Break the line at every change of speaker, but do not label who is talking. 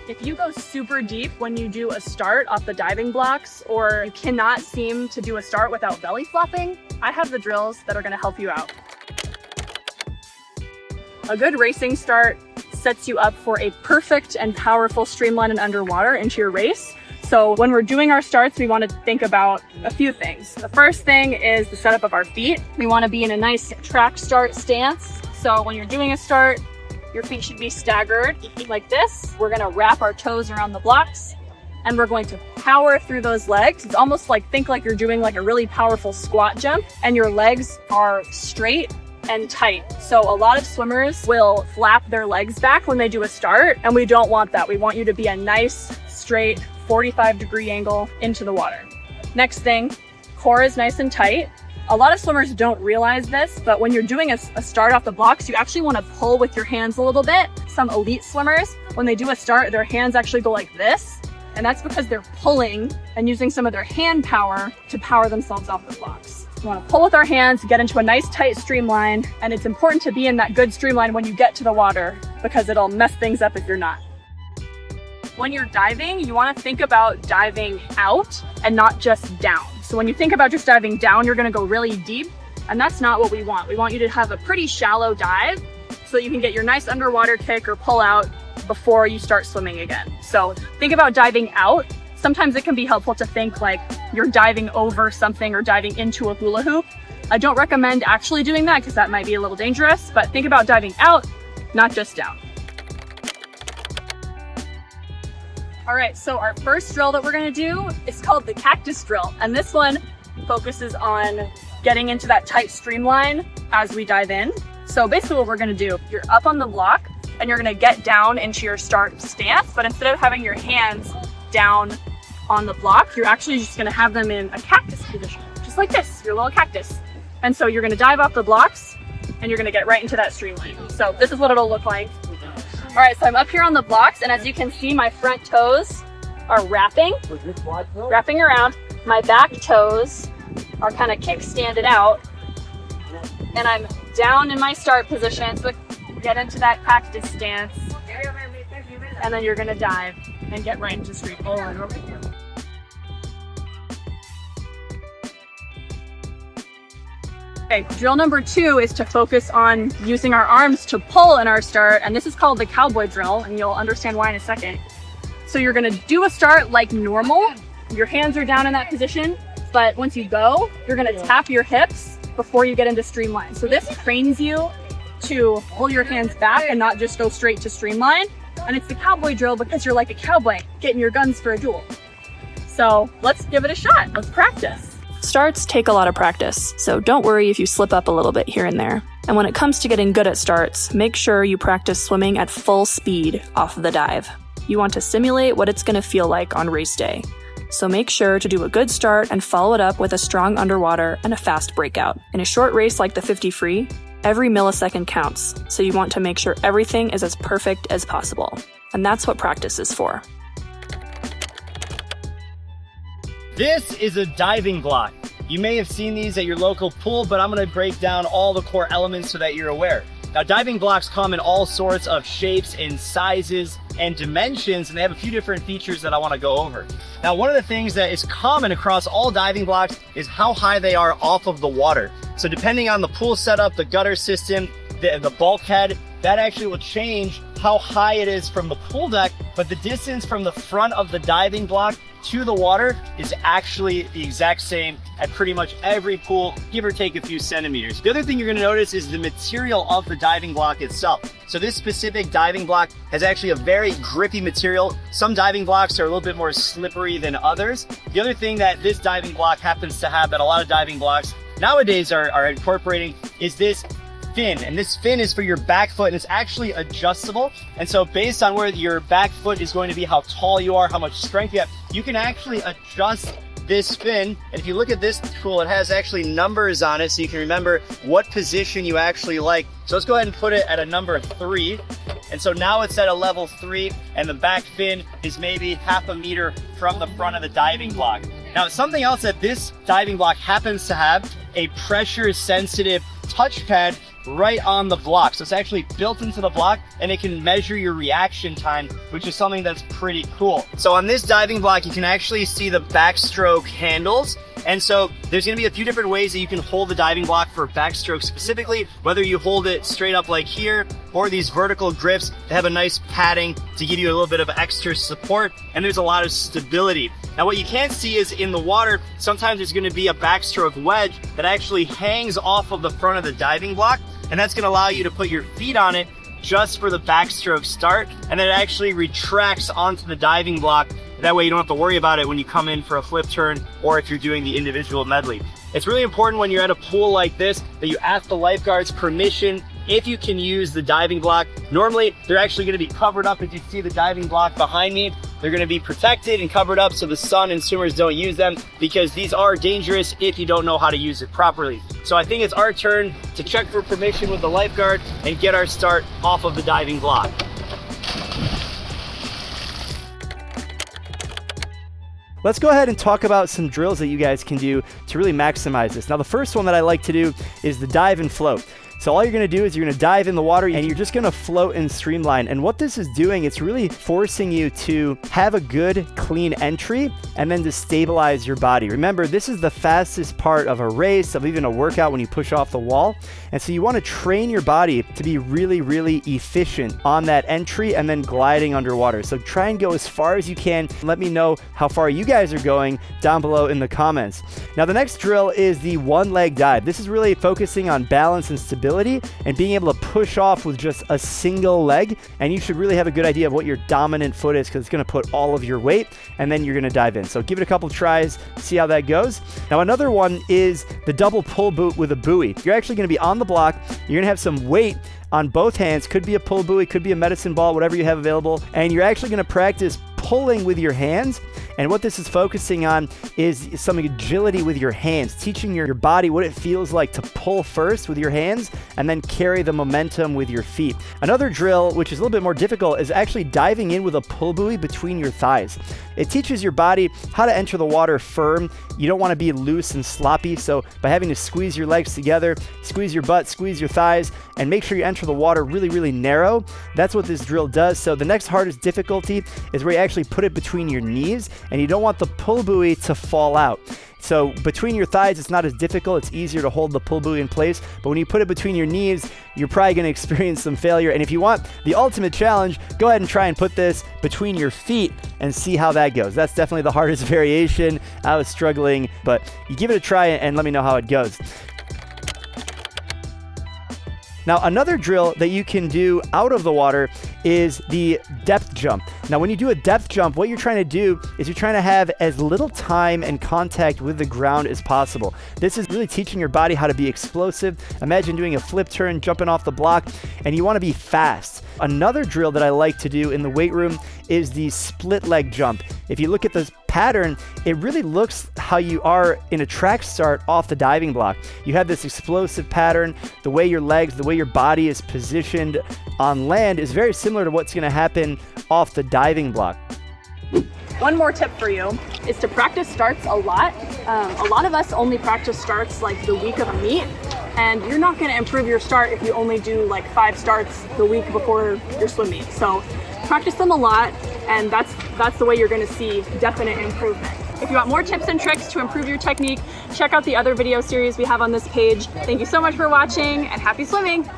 If you go super deep when you do a start off the diving blocks, or you cannot seem to do a start without belly flopping, I have the drills that are going to help you out. A good racing start sets you up for a perfect and powerful streamline and underwater into your race. So when we're doing our starts, we want to think about a few things. The first thing is the setup of our feet. We want to be in a nice track start stance. So when you're doing a start, your feet should be staggered like this. We're going to wrap our toes around the blocks and we're going to power through those legs. It's almost like, think like you're doing like a really powerful squat jump and your legs are straight and tight. So a lot of swimmers will flap their legs back when they do a start, and we don't want that. We want you to be a nice, straight, 45-degree angle into the water. Next thing, core is nice and tight. A lot of swimmers don't realize this, but when you're doing a start off the blocks, you actually want to pull with your hands a little bit. Some elite swimmers, when they do a start, their hands actually go like this, and that's because they're pulling and using some of their hand power to power themselves off the blocks. We want to pull with our hands, get into a nice tight streamline, and it's important to be in that good streamline when you get to the water because it'll mess things up if you're not. When you're diving, you want to think about diving out and not just down. So when you think about just diving down, you're going to go really deep, and that's not what we want. We want you to have a pretty shallow dive so that you can get your nice underwater kick or pull out before you start swimming again. So think about diving out. Sometimes it can be helpful to think like you're diving over something or diving into a hula hoop. I don't recommend actually doing that because that might be a little dangerous, but think about diving out, not just down. All right, so our first drill that we're gonna do is called the cactus drill. And this one focuses on getting into that tight streamline as we dive in. So basically what we're gonna do, you're up on the block and you're gonna get down into your start stance, but instead of having your hands down on the block, you're actually just gonna have them in a cactus position, just like this, your little cactus. And so you're gonna dive off the blocks and you're gonna get right into that streamline. So this is what it'll look like. All right, so I'm up here on the blocks, and as you can see, my front toes are wrapping around. My back toes are kind of kickstanded out, and I'm down in my start position. So get into that cactus stance, and then you're gonna dive and get right into street bowling over here. Okay, drill number 2 is to focus on using our arms to pull in our start, and this is called the cowboy drill, and you'll understand why in a second. So you're gonna do a start like normal. Your hands are down in that position, but once you go, you're gonna tap your hips before you get into streamline. So this trains you to pull your hands back and not just go straight to streamline. And it's the cowboy drill because you're like a cowboy getting your guns for a duel. So let's give it a shot. Let's practice.
Starts take a lot of practice, so don't worry if you slip up a little bit here and there. And when it comes to getting good at starts, make sure you practice swimming at full speed off the dive. You want to simulate what it's going to feel like on race day. So make sure to do a good start and follow it up with a strong underwater and a fast breakout. In a short race like the 50 free, every millisecond counts, so you want to make sure everything is as perfect as possible. And that's what practice is for.
This is a diving block. You may have seen these at your local pool, but I'm gonna break down all the core elements so that you're aware. Now, diving blocks come in all sorts of shapes and sizes and dimensions, and they have a few different features that I wanna go over. Now, one of the things that is common across all diving blocks is how high they are off of the water. So depending on the pool setup, the gutter system, the bulkhead, that actually will change how high it is from the pool deck, but the distance from the front of the diving block to the water is actually the exact same at pretty much every pool, give or take a few centimeters. The other thing you're gonna notice is the material of the diving block itself. So this specific diving block has actually a very grippy material. Some diving blocks are a little bit more slippery than others. The other thing that this diving block happens to have that a lot of diving blocks nowadays are incorporating is this fin, and this fin is for your back foot, and it's actually adjustable. And so based on where your back foot is going to be, how tall you are, how much strength you have, you can actually adjust this fin. And if you look at this tool, it has actually numbers on it so you can remember what position you actually like. So let's go ahead and put it at a number 3. And so now it's at a level 3, and the back fin is maybe half a meter from the front of the diving block. Now, something else that this diving block happens to have, a pressure sensitive touchpad right on the block. So it's actually built into the block, and it can measure your reaction time, which is something that's pretty cool. So on this diving block, you can actually see the backstroke handles. And so there's going to be a few different ways that you can hold the diving block for backstroke specifically, whether you hold it straight up like here, or these vertical grips that have a nice padding to give you a little bit of extra support, and there's a lot of stability. Now what you can't see is in the water, sometimes there's going to be a backstroke wedge that actually hangs off of the front of the diving block, and that's going to allow you to put your feet on it just for the backstroke start, and then it actually retracts onto the diving block. That way you don't have to worry about it when you come in for a flip turn or if you're doing the individual medley. It's really important when you're at a pool like this that you ask the lifeguards permission if you can use the diving block. Normally, they're actually going to be covered up. As you see the diving block behind me, they're going to be protected and covered up so the sun and swimmers don't use them, because these are dangerous if you don't know how to use it properly. So I think it's our turn to check for permission with the lifeguard and get our start off of the diving block.
Let's go ahead and talk about some drills that you guys can do to really maximize this. Now, the first one that I like to do is the dive and float. So all you're going to do is you're going to dive in the water and you're just going to float and streamline. And what this is doing, it's really forcing you to have a good, clean entry and then to stabilize your body. Remember, this is the fastest part of a race, of even a workout when you push off the wall. And so you want to train your body to be really, really efficient on that entry and then gliding underwater. So try and go as far as you can. Let me know how far you guys are going down below in the comments. Now, the next drill is the one leg dive. This is really focusing on balance and stability and being able to push off with just a single leg. And you should really have a good idea of what your dominant foot is, because it's going to put all of your weight and then you're going to dive in. So give it a couple tries, see how that goes. Now, another one is the double pull boot with a buoy. You're actually going to be on the block. You're going to have some weight on both hands. Could be a pull buoy, could be a medicine ball, whatever you have available. And you're actually going to practice pulling with your hands. And what this is focusing on is some agility with your hands, teaching your body what it feels like to pull first with your hands and then carry the momentum with your feet. Another drill, which is a little bit more difficult, is actually diving in with a pull buoy between your thighs. It teaches your body how to enter the water firm. You don't want to be loose and sloppy. So by having to squeeze your legs together, squeeze your butt, squeeze your thighs, and make sure you enter the water really, really narrow, that's what this drill does. So the next hardest difficulty is where you actually put it between your knees, and you don't want the pull buoy to fall out. So between your thighs, it's not as difficult. It's easier to hold the pull buoy in place. But when you put it between your knees, you're probably going to experience some failure. And if you want the ultimate challenge, go ahead and try and put this between your feet and see how that goes. That's definitely the hardest variation. I was struggling, but you give it a try and let me know how it goes. Now, another drill that you can do out of the water is the depth jump. Now, when you do a depth jump, what you're trying to do is you're trying to have as little time and contact with the ground as possible. This is really teaching your body how to be explosive. Imagine doing a flip turn, jumping off the block, and you want to be fast. Another drill that I like to do in the weight room is the split leg jump. If you look at this pattern, it really looks how you are in a track start off the diving block. You have this explosive pattern. The way your legs, the way your body is positioned on land is very similar to what's going to happen off the diving block.
One more tip for you is to practice starts a lot. A lot of us only practice starts like the week of a meet, and you're not going to improve your start if you only do like 5 starts the week before your swim meet. So practice them a lot, and that's the way you're going to see definite improvement. If you want more tips and tricks to improve your technique, check out the other video series we have on this page. Thank you so much for watching, and happy swimming!